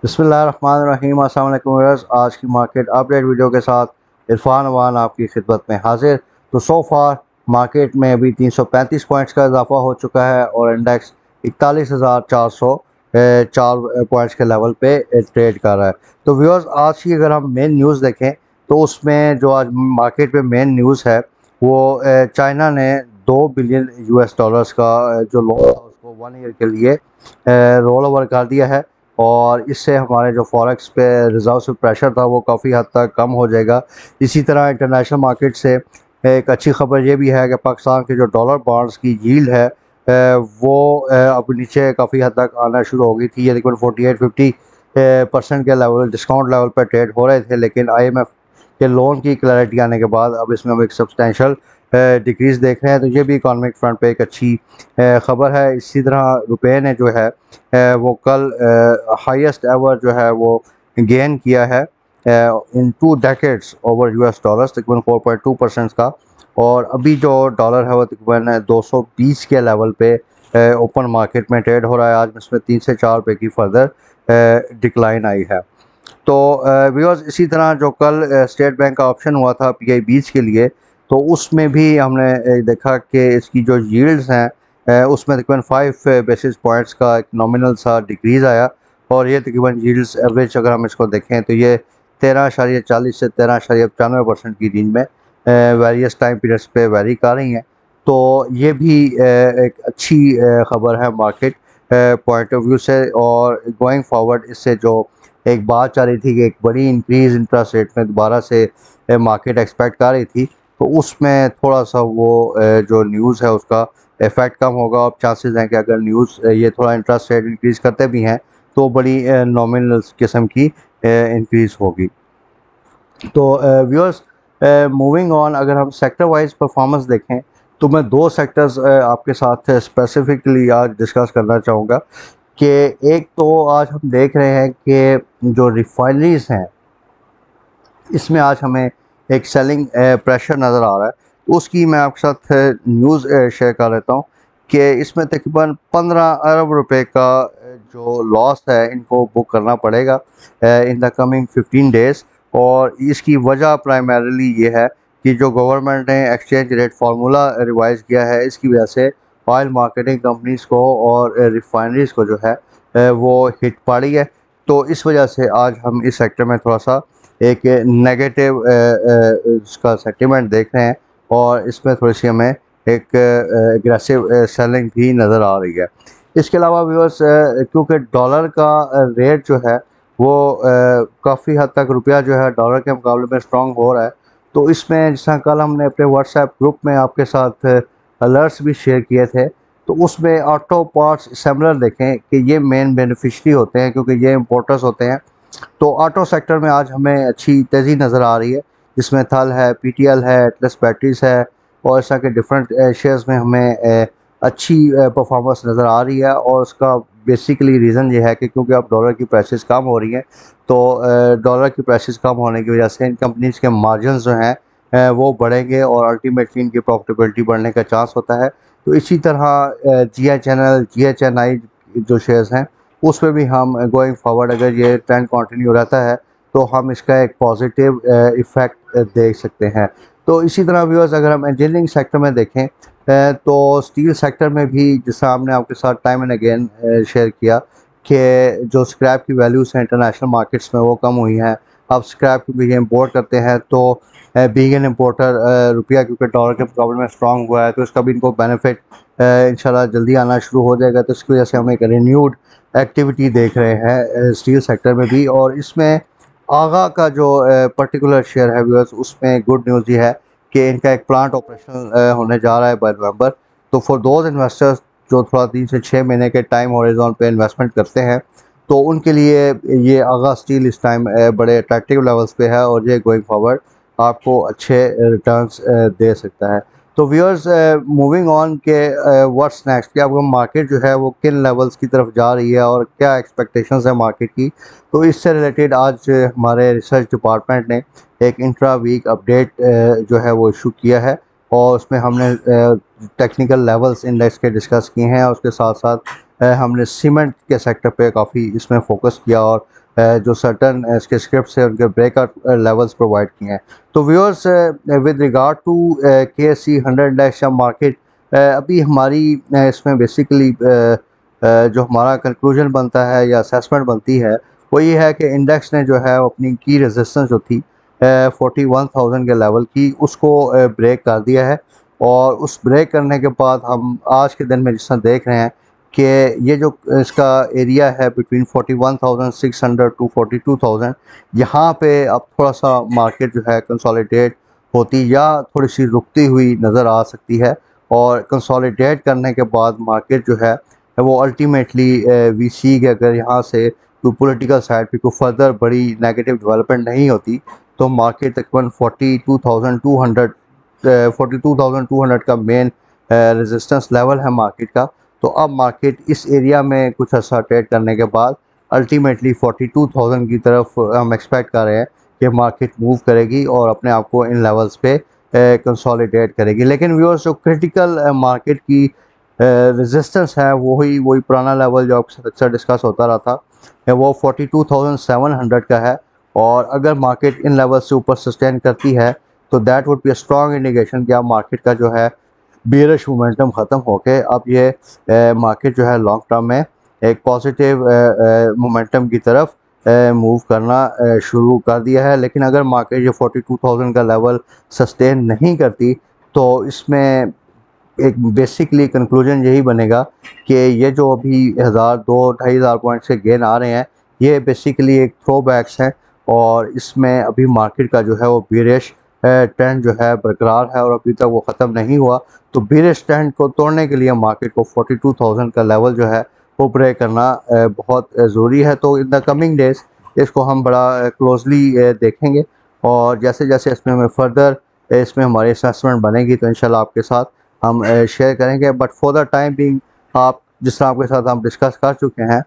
बिस्मिल्लाहिर्रहमानिर्रहीम। अस्सलाम वालेकुम व्यूअर्स, आज की मार्केट अपडेट वीडियो के साथ इरफान अवान आपकी खिदमत में हाजिर। तो सो फार मार्केट में अभी 335 पॉइंट्स का इजाफा हो चुका है और इंडेक्स 41,404 पॉइंट्स के लेवल पे ट्रेड कर रहा है। तो व्यूअर्स, आज की अगर हम मेन न्यूज़ देखें तो उसमें जो आज मार्केट पे मेन न्यूज़ है वो चाइना ने 2 बिलियन यूएस डॉलर्स का जो लोन था उसको 1 ईयर के लिए रोल ओवर कर दिया है और इससे हमारे जो फॉरेक्स पे रिजर्व से प्रेशर था वो काफ़ी हद तक कम हो जाएगा। इसी तरह इंटरनेशनल मार्केट से एक अच्छी खबर ये भी है कि पाकिस्तान के जो डॉलर बॉन्ड्स की यील्ड है वो अब नीचे काफ़ी हद तक आना शुरू हो गई थी। ये तकरीबन 48-50% के लेवल डिस्काउंट लेवल पर ट्रेड हो रहे थे, लेकिन IMF के लोन की क्लैरिटी आने के बाद अब इसमें हम एक सब्सटेंशियल डिक्रीज़ देख रहे हैं। तो ये भी इकॉनमिक फ्रंट पे एक अच्छी खबर है। इसी तरह रुपये ने जो है वो कल हाईएस्ट एवर जो है वो गेन किया है इन 2 डेकेड्स ओवर यूएस डॉलर्स, तकरीबन 4.2% का। और अभी जो डॉलर है वो तकरीबन 220 के लेवल पे ओपन मार्केट में ट्रेड हो रहा है। आज इसमें 3 से 4 रुपये की फर्दर डिक्लाइन आई है। तो व्यूअर्स, इसी तरह जो कल स्टेट बैंक का ऑप्शन हुआ था PI 20 के लिए, तो उसमें भी हमने देखा कि इसकी जो यील्ड्स हैं उसमें तकरीबन 5 बेसिस पॉइंट्स का एक नॉमिनल सा डिक्रीज़ आया। और ये तकरीबन यील्ड्स एवरेज अगर हम इसको देखें तो ये 13.40 से 13.95% की रेंज में वेरियस टाइम पीरियड्स पे वेरी कर रही हैं। तो ये भी एक अच्छी खबर है मार्केट पॉइंट ऑफ व्यू से। और गोइंग फॉरवर्ड इससे जो एक बात चल रही थी कि एक बड़ी इंक्रीज़ इंटरेस्ट रेट में दोबारा से मार्केट एक्सपेक्ट कर रही थी, तो उसमें थोड़ा सा वो जो न्यूज़ है उसका इफ़ेक्ट कम होगा। अब चांसेस हैं कि अगर न्यूज़ ये थोड़ा इंटरेस्ट रेट इंक्रीज़ करते भी हैं तो बड़ी नॉमिनल किस्म की इंक्रीज़ होगी। तो व्यूअर्स, मूविंग ऑन, अगर हम सेक्टर वाइज परफॉर्मेंस देखें तो मैं दो सेक्टर्स आपके साथ स्पेसिफिकली आज डिस्कस करना चाहूँगा। कि एक तो आज हम देख रहे हैं कि जो रिफाइनरीज हैं इसमें आज हमें एक सेलिंग प्रेशर नज़र आ रहा है। तो उसकी मैं आपके साथ न्यूज़ शेयर कर लेता हूँ कि इसमें तकरीबन 15 अरब रुपए का जो लॉस है इनको बुक करना पड़ेगा इन द कमिंग 15 डेज़। और इसकी वजह प्राइमरीली ये है कि जो गवर्नमेंट ने एक्सचेंज रेट फार्मूला रिवाइज़ किया है, इसकी वजह से ऑयल मार्केटिंग कंपनीज़ को और रिफाइनरीज़ को जो है वो हिट पड़ी है। तो इस वजह से आज हम इस सेक्टर में थोड़ा सा एक नेगेटिव इसका सेंटिमेंट देख रहे हैं और इसमें थोड़ी सी हमें एक एग्रेसिव सेलिंग भी नज़र आ रही है। इसके अलावा व्यूअर्स, क्योंकि डॉलर का रेट जो है वो काफ़ी हद तक रुपया जो है डॉलर के मुकाबले में स्ट्रॉन्ग हो रहा है। तो इसमें जैसा कल हमने अपने व्हाट्सएप ग्रुप में आपके साथ अलर्ट्स भी शेयर किए थे, तो उसमें ऑटो पार्ट्स असेंबलर देखें कि ये मेन बेनिफिशरी होते हैं क्योंकि ये इम्पोर्टर्स होते हैं। तो ऑटो सेक्टर में आज हमें अच्छी तेज़ी नज़र आ रही है, जिसमें थल है, PTL है, एटलस बैटरीज है और ऐसा के डिफरेंट शेयर्स में हमें अच्छी परफॉर्मेंस नज़र आ रही है। और उसका बेसिकली रीज़न ये है कि क्योंकि अब डॉलर की प्राइसेस कम हो रही हैं, तो डॉलर की प्राइसेस कम होने की वजह से इन कंपनीज़ के मार्जिन जो हैं वो बढ़ेंगे और अल्टीमेटली इनकी प्रॉफिटेबिलिटी बढ़ने का चांस होता है। तो इसी तरह GHNL, GHNI जो शेयर्स हैं उस पर भी हम गोइंग फॉरवर्ड अगर ये ट्रेंड कंटिन्यू रहता है तो हम इसका एक पॉजिटिव इफ़ेक्ट देख सकते हैं। तो इसी तरह व्यूअर्स, अगर हम इंजीनियरिंग सेक्टर में देखें तो स्टील सेक्टर में भी जैसा हमने आपके साथ टाइम एंड अगेन शेयर किया कि जो स्क्रैप की वैल्यूज़ हैं इंटरनेशनल मार्केट्स में वो कम हुई हैं। अब स्क्रैप भी ये इम्पोर्ट करते हैं तो बीइंग एन इम्पोर्टर रुपया क्योंकि डॉलर के मुकाबले में स्ट्रॉन्ग हुआ है तो इसका भी इनको बेनिफिट इंशाल्लाह जल्दी आना शुरू हो जाएगा। तो इसकी वजह से हम एक रिन्यूड एक्टिविटी देख रहे हैं स्टील सेक्टर में भी। और इसमें आगा का जो पर्टिकुलर शेयर है व्यूअर्स, उसमें गुड न्यूज़ ये है कि इनका एक प्लांट ऑपरेशनल होने जा रहा है बाय नवंबर। तो फॉर दोज इन्वेस्टर्स जो थोड़ा 3 से 6 महीने के टाइम हॉरिजॉन पे इन्वेस्टमेंट करते हैं, तो उनके लिए ये आगा स्टील इस टाइम बड़े अट्रैक्टिव लेवल्स पे है और ये गोइंग फॉरवर्ड आपको अच्छे रिटर्न्स दे सकता है। तो व्यूअर्स, मूविंग ऑन के व्हाट्स नेक्स्ट, कि अब मार्केट जो है वो किन लेवल्स की तरफ जा रही है और क्या एक्सपेक्टेशंस है मार्केट की, तो इससे रिलेटेड आज हमारे रिसर्च डिपार्टमेंट ने एक इंट्रा वीक अपडेट जो है वो इशू किया है। और उसमें हमने टेक्निकल लेवल्स इंडेक्स के डिस्कस किए हैं और उसके साथ साथ हमने सीमेंट के सेक्टर पे काफ़ी इसमें फोकस किया और जो सर्टन इसके स्क्रिप्ट है उनके ब्रेकआउट लेवल्स प्रोवाइड किए हैं। तो viewers with regard to KSE 100 index या मार्केट अभी हमारी इसमें बेसिकली जो हमारा कंक्लूजन बनता है या असेसमेंट बनती है वो ये है कि इंडेक्स ने जो है अपनी की रेजिस्टेंस जो थी 41,000 के लेवल की उसको ब्रेक कर दिया है। और उस ब्रेक करने के बाद हम आज के दिन में जिस तरह देख रहे हैं कि ये जो इसका एरिया है बिटवीन 41,600 टू 42,000, यहाँ पे अब थोड़ा सा मार्केट जो है कंसोलिडेट होती या थोड़ी सी रुकती हुई नज़र आ सकती है। और कंसोलिडेट करने के बाद मार्केट जो है वो अल्टीमेटली वी सी के अगर यहाँ से कोई पॉलिटिकल साइड पे कोई फर्दर बड़ी नेगेटिव डेवलपमेंट नहीं होती तो मार्केट तकरीबन 42,200 का मेन रेजिस्टेंस लेवल है मार्केट का। तो अब मार्केट इस एरिया में कुछ अर्सा ट्रेड करने के बाद अल्टीमेटली 42,000 की तरफ हम एक्सपेक्ट कर रहे हैं कि मार्केट मूव करेगी और अपने आप को इन लेवल्स पे कंसोलिडेट करेगी। लेकिन व्यूअर्स जो क्रिटिकल मार्केट की रेजिस्टेंस है वही वही पुराना लेवल जो आपके साथ अक्सर डिस्कस होता रहा था वो 42,700 का है। और अगर मार्केट इन लेवल से ऊपर सस्टेन करती है तो that would be a strong indication कि अब मार्केट का जो है बेरिश मोमेंटम ख़त्म होके अब ये मार्केट जो है लॉन्ग टर्म में एक पॉजिटिव मोमेंटम की तरफ मूव करना शुरू कर दिया है। लेकिन अगर मार्केट ये 42,000 का लेवल सस्टेन नहीं करती तो इसमें एक बेसिकली कंक्लूजन यही बनेगा कि ये जो अभी 1,000 2 2,500 पॉइंट से गेन आ रहे हैं ये बेसिकली एक थ्रो बैक्स हैं। और इसमें अभी मार्केट का जो है वो बेरिश ट्रेंड जो है बरकरार है और अभी तक वो ख़त्म नहीं हुआ। तो बेरिश ट्रेंड को तोड़ने के लिए मार्केट को 42,000 का लेवल जो है वो ब्रेक करना बहुत ज़रूरी है। तो इन द कमिंग डेज इसको हम बड़ा क्लोजली देखेंगे और जैसे जैसे इसमें हमें फर्दर इसमें हमारी असेसमेंट बनेगी तो इंशाल्लाह आपके साथ हम शेयर करेंगे। But for the time being आप जिस तरह आपके साथ हम डिस्कस कर चुके हैं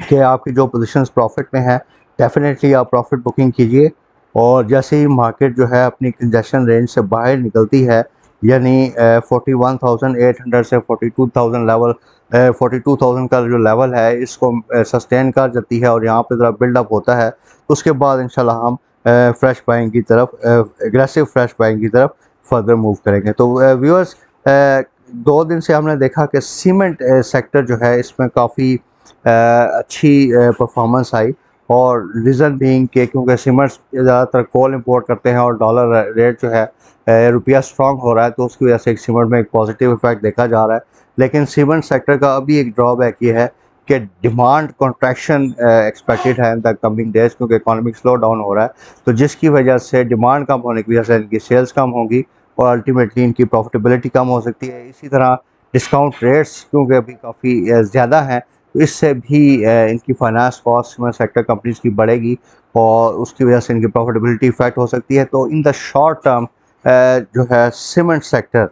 कि आपकी जो पोजीशंस प्रॉफिट में है डेफिनेटली आप प्रॉफिट बुकिंग कीजिए। और जैसे ही मार्केट जो है अपनी कंजेशन रेंज से बाहर निकलती है यानी 41,800 से 42,000 लेवल 42,000 का जो लेवल है इसको सस्टेन कर जाती है और यहाँ पे ज़रा बिल्डअप होता है तो उसके बाद इंशाल्लाह हम फ्रेश बाइंग की तरफ एग्रेसिव फ्रेश बाइंग की तरफ फर्दर मूव करेंगे। तो व्यूअर्स 2 दिन से हमने देखा कि सीमेंट सेक्टर जो है इसमें काफ़ी अच्छी परफॉर्मेंस आई। और रीज़न बीइंग कि क्योंकि सीमेंट्स ज़्यादातर कोल इंपोर्ट करते हैं और डॉलर रेट जो है रुपया स्ट्रॉन्ग हो रहा है तो उसकी वजह से एक सीमेंट में एक पॉजिटिव इफेक्ट देखा जा रहा है। लेकिन सीमेंट सेक्टर का अभी एक ड्रॉबैक ये है कि डिमांड कॉन्ट्रैक्शन एक्सपेक्टेड है इन द कमिंग डेज क्योंकि इकोनॉमिक स्लो डाउन हो रहा है। तो जिसकी वजह से डिमांड कम होने की वजह से इनकी सेल्स कम होंगी और अल्टीमेटली इनकी प्रॉफिटेबिलिटी कम हो सकती है। इसी तरह डिस्काउंट रेट्स क्योंकि अभी काफ़ी ज़्यादा हैं तो इससे भी इनकी फाइनेंस कॉस्ट में सेक्टर कंपनीज की बढ़ेगी और उसकी वजह से इनकी प्रॉफिटेबिलिटी इफेक्ट हो सकती है। तो इन द शॉर्ट टर्म जो है सीमेंट सेक्टर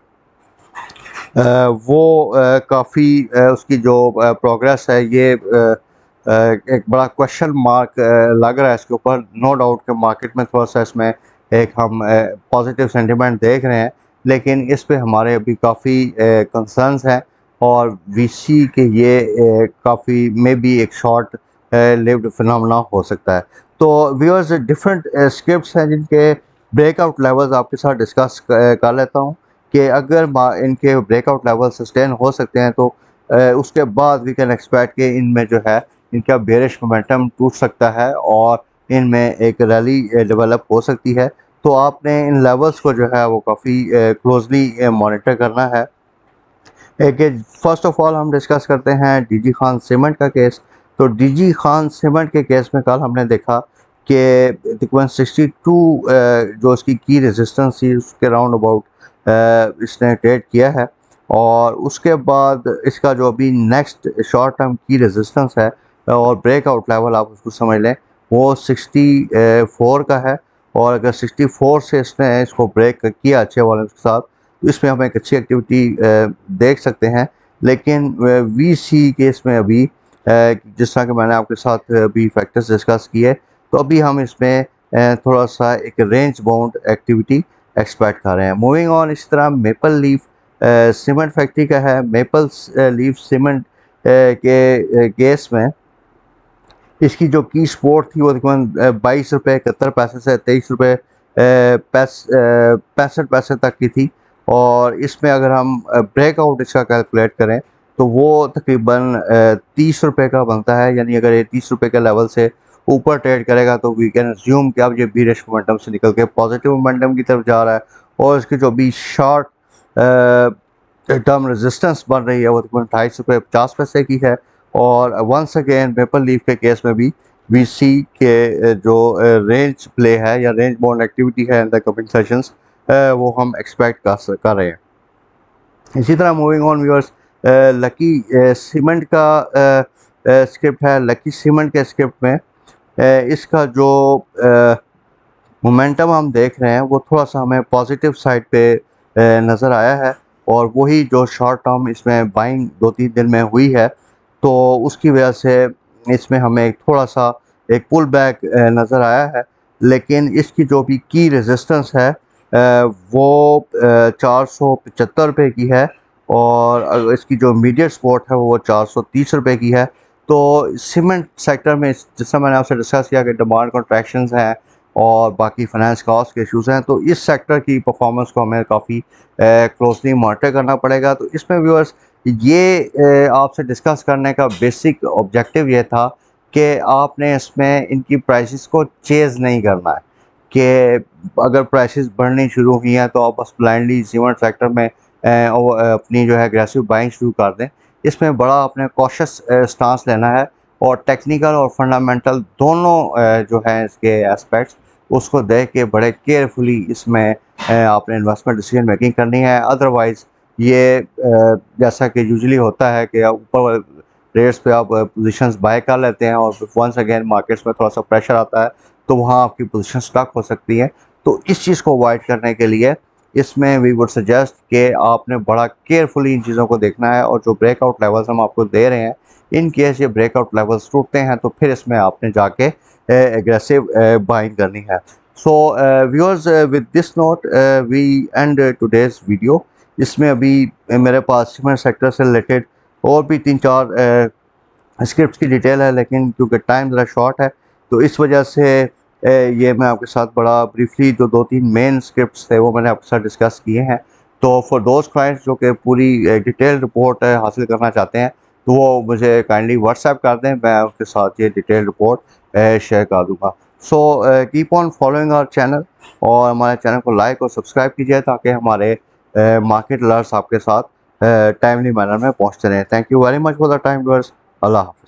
वो काफ़ी उसकी जो प्रोग्रेस है ये एक बड़ा क्वेश्चन मार्क लग रहा है इसके ऊपर। नो डाउट कि मार्केट में थोड़ा सा इसमें एक हम पॉजिटिव सेंटिमेंट देख रहे हैं लेकिन इस पे हमारे अभी काफ़ी कंसर्न्स हैं और वीसी के ये काफ़ी मे बी एक शॉर्ट लिव्ड फिनोमेना हो सकता है। तो व्यूअर्स डिफरेंट स्क्रिप्ट्स हैं जिनके ब्रेकआउट लेवल्स आपके साथ डिस्कस कर लेता हूँ कि अगर इनके ब्रेकआउट लेवल सस्टेन हो सकते हैं तो उसके बाद वी कैन एक्सपेक्ट कि इनमें जो है इनका बेरिश मोमेंटम टूट सकता है और इनमें एक रैली डेवलप हो सकती है। तो आपने इन लेवल्स को जो है वो काफ़ी क्लोजली मॉनिटर करना है। कि फ़र्स्ट ऑफ ऑल हम डिस्कस करते हैं डीजी खान सीमेंट का केस। तो डीजी खान सीमेंट के केस में कल हमने देखा कि तकरीबन 62 जो इसकी की रेजिस्टेंस थी उसके राउंड अबाउट इसने ट्रेड किया है। और उसके बाद इसका जो अभी नेक्स्ट शॉर्ट टर्म की रेजिस्टेंस है और ब्रेकआउट लेवल आप उसको समझ लें वो 64 का है। और अगर 64 से इसने इसको ब्रेक किया अच्छे वाले के साथ तो इसमें हम एक अच्छी एक्टिविटी देख सकते हैं। लेकिन वीसी केस में अभी जिस तरह कि मैंने आपके साथ अभी फैक्टर्स डिस्कस किए तो अभी हम इसमें थोड़ा सा एक रेंज बाउंड एक्टिविटी एक्सपेक्ट कर रहे हैं। मूविंग ऑन इस तरह मेपल लीफ सीमेंट फैक्ट्री का है। मेपल लीफ सीमेंट के केस में इसकी जो की सपोर्ट थी वो तकरीबन 22 रुपये 71 पैसे से 23 रुपये 65 पैसे तक की थी। और इसमें अगर हम ब्रेकआउट इसका कैलकुलेट करें तो वो तकरीबन 30 रुपये का बनता है। यानी अगर ये 30 रुपये के लेवल से ऊपर ट्रेड करेगा तो वी कैन अज्यूम कि अब ये बीरिश मोमेंटम से निकल के पॉजिटिव मोमेंटम की तरफ जा रहा है। और इसकी जो भी शॉर्ट टर्म रेजिस्टेंस बन रही है वो तकरीबन 28 रुपये 50 पैसे की है। और वंस अगेन मेपल लीफ के केस में भी वी सी के जो रेंज प्ले है या रेंज बाउंड एक्टिविटी है इन द कमिंग सेशंस वो हम एक्सपेक्ट कर रहे हैं। इसी तरह moving on viewers, lucky cement का स्क्रिप्ट है। लकी सीमेंट के स्क्रिप्ट में इसका जो मोमेंटम हम देख रहे हैं वो थोड़ा सा हमें पॉजिटिव साइड पे नज़र आया है। और वही जो शॉर्ट टर्म इसमें बाइंग 2-3 दिन में हुई है तो उसकी वजह से इसमें हमें एक थोड़ा सा एक पुल बैक नज़र आया है। लेकिन इसकी जो भी की रेजिस्टेंस है वो 475 रुपये की है। और इसकी जो मीडियट सपोर्ट है वो 430 रुपये की है। तो सीमेंट सेक्टर में जैसा मैंने आपसे डिस्कस किया कि डिमांड कॉन्ट्रैक्शंस हैं और बाकी फाइनेंस कॉस्ट के इश्यूज़ हैं, तो इस सेक्टर की परफॉर्मेंस को हमें काफ़ी क्लोजली मॉनिटर करना पड़ेगा। तो इसमें व्यूअर्स ये आपसे डिस्कस करने का बेसिक ऑब्जेक्टिव ये था कि आपने इसमें इनकी प्राइसेस को चेज़ नहीं करना है कि अगर प्राइसेस बढ़नी शुरू हुई हैं तो आप बस ब्लाइंडली सीमेंट सेक्टर में अपनी जो है एग्रेसिव बाइंग शुरू कर दें। इसमें बड़ा आपने कॉशियस स्टांस लेना है और टेक्निकल और फंडामेंटल दोनों जो है इसके एस्पेक्ट्स उसको देख के बड़े केयरफुली इसमें आपने इन्वेस्टमेंट डिसीजन मेकिंग करनी है। अदरवाइज़ ये जैसा कि यूजुअली होता है कि ऊपर रेट्स पे आप पोजीशंस बाय कर लेते हैं और वंस अगेन मार्केट्स में थोड़ा सा प्रेशर आता है तो वहाँ आपकी पोजीशन स्टक हो सकती है। तो इस चीज़ को अवॉइड करने के लिए इसमें वी वुड सजेस्ट कि आपने बड़ा केयरफुली इन चीज़ों को देखना है। और जो ब्रेकआउट लेवल्स हम आपको दे रहे हैं इन केस ये ब्रेकआउट लेवल्स टूटते हैं तो फिर इसमें आपने जाके एग्रेसिव बाइंग करनी है। So viewers, with this note we end today's video. इसमें अभी मेरे पास सीमेंट सेक्टर से रिलेटेड और भी 3-4 स्क्रिप्ट्स की डिटेल है, लेकिन क्योंकि टाइम ज़रा शॉर्ट है तो इस वजह से ये मैं आपके साथ बड़ा ब्रीफली जो 2-3 मेन स्क्रिप्ट्स थे वो मैंने आपके साथ डिस्कस किए हैं। तो फॉर दोज क्लाइंट्स जो कि पूरी डिटेल रिपोर्ट हासिल करना चाहते हैं तो वो मुझे काइंडली व्हाट्सएप कर दें, मैं उसके साथ ये डिटेल रिपोर्ट शेयर कर दूँगा। So keep on following our channel और हमारे चैनल को लाइक और सब्सक्राइब कीजिए ताकि हमारे मार्केट अलर्ट्स आपके साथ टाइमली मैनर में पहुँचते रहें। Thank you very much for the time viewers. Allah हाफ़िज़।